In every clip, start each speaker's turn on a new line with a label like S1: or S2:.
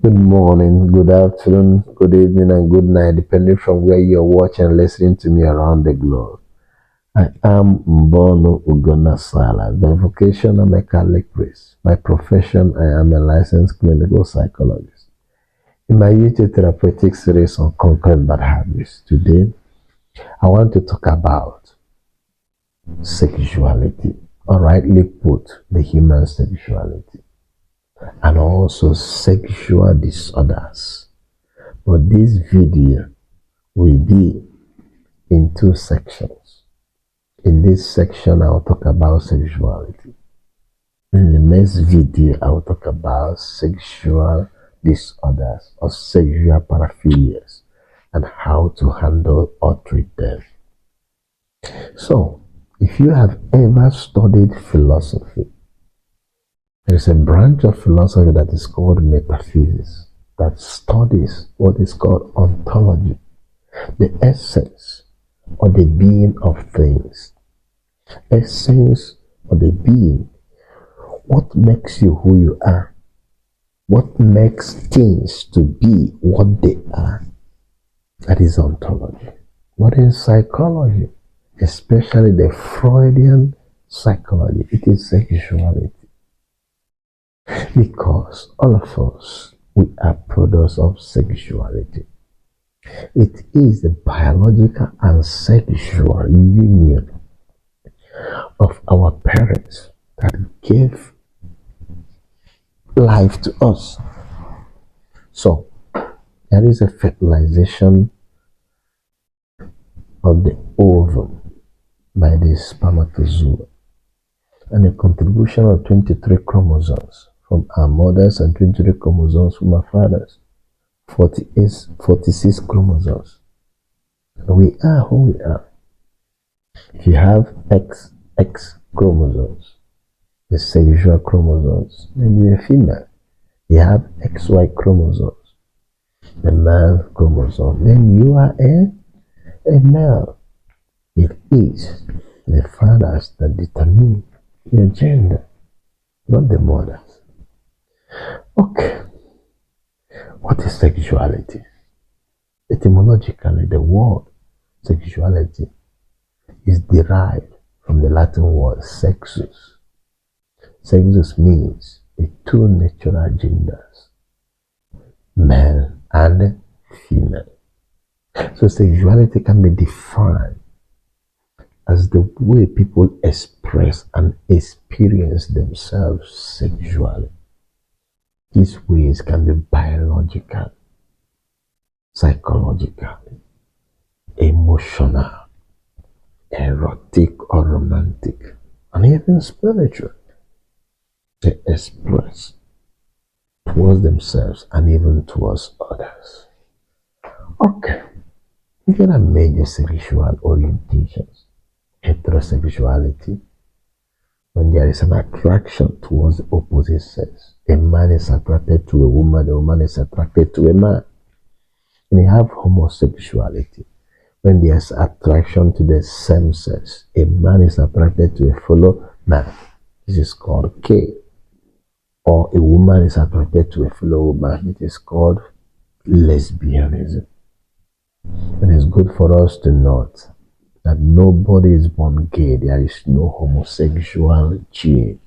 S1: Good morning, good afternoon, good evening, and good night, depending from where you're watching and listening to me around the globe. I am Mbonu U.S. By vocation, I'm a Catholic priest. By profession, I am a licensed clinical psychologist. In my YouTube therapeutic series on conquering bad habits, today I want to talk about sexuality, or rightly put, the human sexuality, and also sexual disorders. But this video will be in two sections. In this section, I'll talk about sexuality. In the next video, I'll talk about sexual disorders or sexual paraphiliacs and how to handle or treat them. So, if you have ever studied philosophy, there is a branch of philosophy that is called metaphysics that studies what is called ontology, the essence or the being of things. Essence or the being. What makes you who you are? What makes things to be what they are? That is ontology. What is psychology? Especially the Freudian psychology. It is sexuality. Because all of us, we are products of sexuality. It is the biological and sexual union of our parents that gave life to us. So, there is a fertilization of the ovum by the spermatozoa and a contribution of 23 chromosomes from our mothers and 23 chromosomes from our fathers, 46 chromosomes. We are who we are. If you have XX chromosomes, the sexual chromosomes, then you're a female. You have XY chromosomes, the male chromosome, then you are a male. It is the fathers that determine your gender, not the mothers. Okay, what is sexuality? Etymologically, the word sexuality is derived from the Latin word sexus. Sexus means the two natural genders, male and female. So sexuality can be defined as the way people express and experience themselves sexually. These ways can be biological, psychological, emotional, erotic or romantic, and even spiritual. They express towards themselves and even towards others. Okay, there are major sexual orientations. Heterosexuality, when there is an attraction towards the opposite sex. A man is attracted to a woman is attracted to a man. And you have homosexuality, when there's attraction to the same sex. A man is attracted to a fellow man. This is called gay. Or a woman is attracted to a fellow woman. It is called lesbianism. It is good for us to note that nobody is born gay. There is no homosexual gene,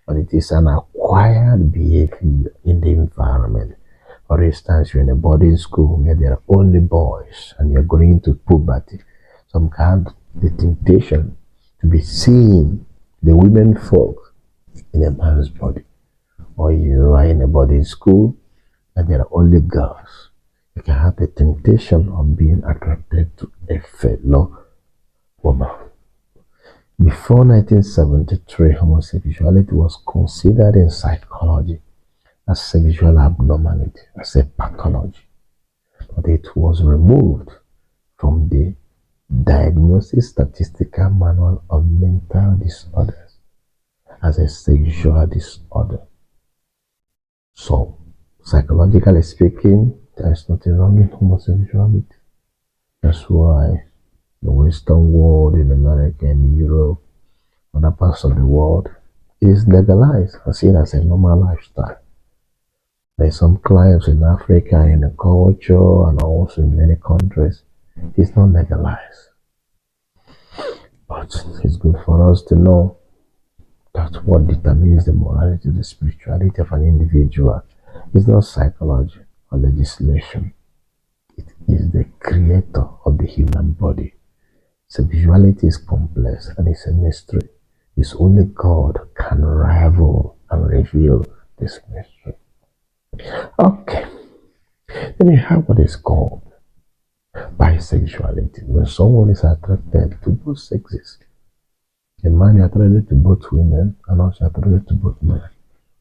S1: but it is an acquired behavior in the environment. For instance, you're in a boarding school where there are only boys and you're going to puberty. Some can have the temptation to be seeing the women folk in a man's body. Or you are in a boarding school and there are only girls. You can have the temptation of being attracted to a fellow woman. Before 1973, homosexuality was considered in psychology as sexual abnormality, as a pathology. But it was removed from the Diagnosis Statistical Manual of Mental Disorders as a sexual disorder. So, psychologically speaking, there is nothing wrong in homosexuality. That's why the Western world, in America and Europe, other parts of the world, is legalized and seen as a normal lifestyle. There's some clients in Africa, in the culture, and also in many countries. It's not legalized. But it's good for us to know that what determines the morality, the spirituality of an individual is not psychology or legislation. It is the creator of the human body. Sexuality is complex and it's a mystery. It's only God can rival and reveal this mystery. Okay, then you have what is called bisexuality. When someone is attracted to both sexes, a man is attracted to both women and also attracted to both men.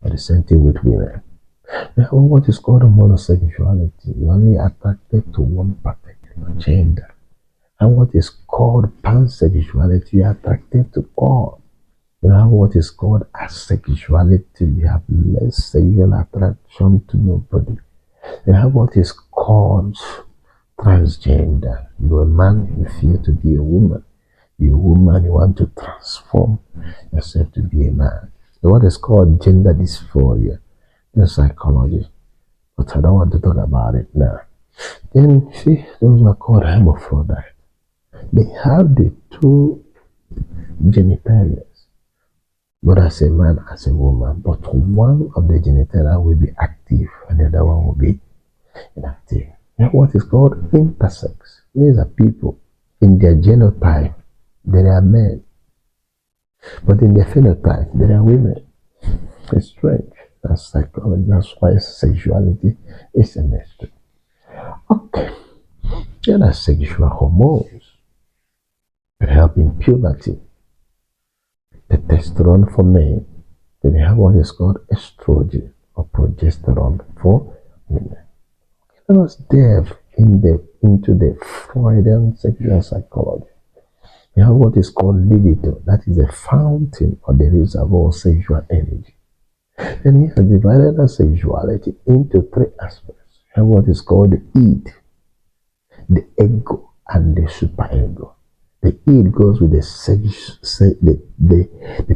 S1: But the same thing with women. Now, what is called homosexuality, you're only attracted to one particular gender. And what is called pansexuality, you're attracted to all. You have what is called asexuality, you have less sexual attraction to nobody. You have what is called transgender. You're a man, you feel to be a woman. You're a woman, you want to transform yourself to be a man. So what is called gender dysphoria in psychology. But I don't want to talk about it now. Then see, those are called hermaphrodite. They have the two genitalia, but as a man, as a woman. But one of the genitalia will be active and the other one will be inactive. Now, what is called intersex. These are people in their genotype, they are men, but in their phenotype, they are women. It's strange. That's psychology. That's why sexuality is a mystery. Okay. Then are sexual hormones that help in puberty. The testosterone for men. Then they have what is called estrogen or progesterone for women. Let us delve into the Freudian sexual psychology. We have what is called libido. That is the fountain or the reservoir of sexual energy. Then he has divided our sexuality into three aspects. We have what is called the id, the ego, and the superego. The id goes with the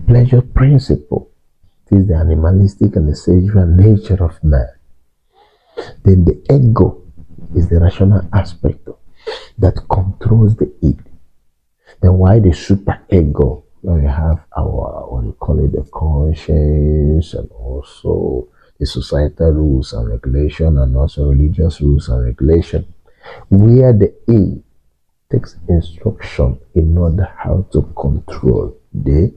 S1: pleasure principle. It is the animalistic and the sexual nature of man. Then the ego is the rational aspect that controls the id. Then why the superego? We have our, what do you call it, the conscience, and also the societal rules and regulation, and also religious rules and regulation, where the A takes instruction in order how to control the,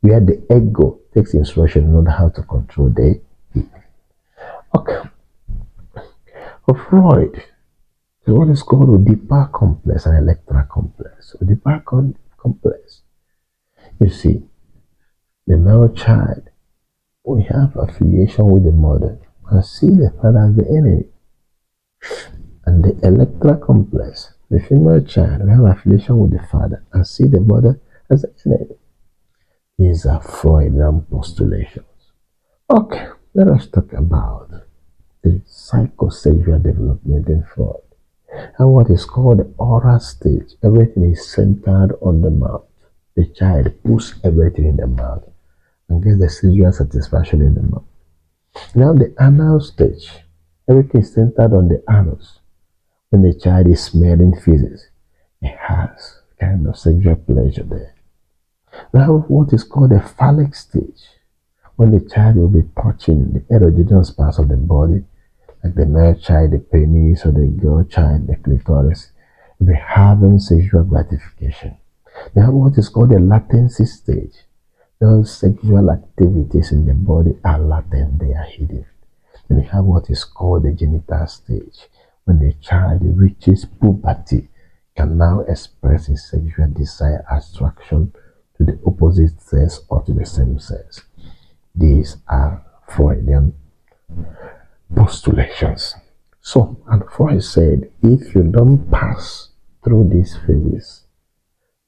S1: where the ego takes instruction in order how to control the E. Okay. For Freud, is what is called Oedipal complex and Electra complex. Oedipal complex. You see, the male child, we have affiliation with the mother and see the father as the enemy. And the Electra complex, the female child, we have affiliation with the father and see the mother as the enemy. These are Freudian postulations. Okay, let us talk about the psychosexual development in Freud. And what is called the oral stage, everything is centered on the mouth. The child puts everything in the mouth and gets the sexual satisfaction in the mouth. Now the anal stage, everything is centered on the anus. When the child is smelling feces, it has kind of sexual pleasure there. Now what is called the phallic stage, when the child will be touching the erogenous parts of the body, like the male child, the penis, or the girl child, the clitoris, will be having sexual gratification. They have what is called the latency stage. Those sexual activities in the body are latent, they are hidden. Then they have what is called the genital stage. When the child reaches puberty, can now express his sexual desire, attraction to the opposite sex or to the same sex. These are Freudian postulations. So, and Freud said, if you don't pass through these phases,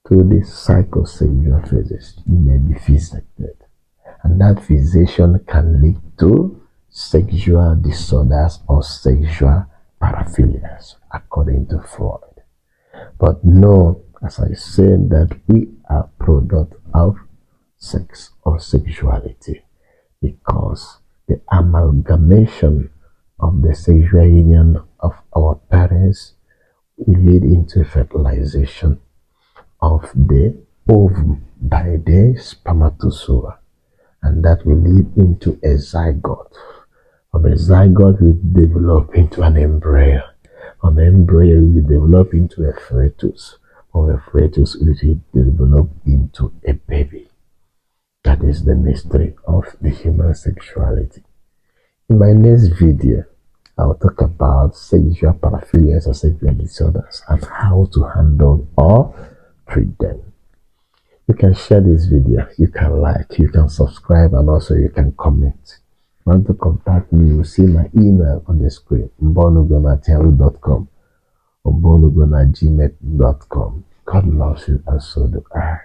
S1: through these psychosexual phases, you may be vivisected. And that fixation can lead to sexual disorders or sexual paraphiliacs, according to Freud. But know, as I said, that we are product of sex or sexuality, because the amalgamation of the sexual union of our parents will lead into fertilization of the ovum by the spermatozoa, and that will lead into a zygote. From a zygote will develop into an embryo. From an embryo will develop into a fetus. From a fetus it will develop into a baby. That is the mystery of the human sexuality. In my next video, I'll talk about sexual paraphiliacs or sexual disorders and how to handle or treat them. You can share this video, you can like, you can subscribe, and also you can comment. If you want to contact me, you'll see my email on the screen, mbonu@yahoo.com or mbonu@gmail.com. God loves you, and so do I.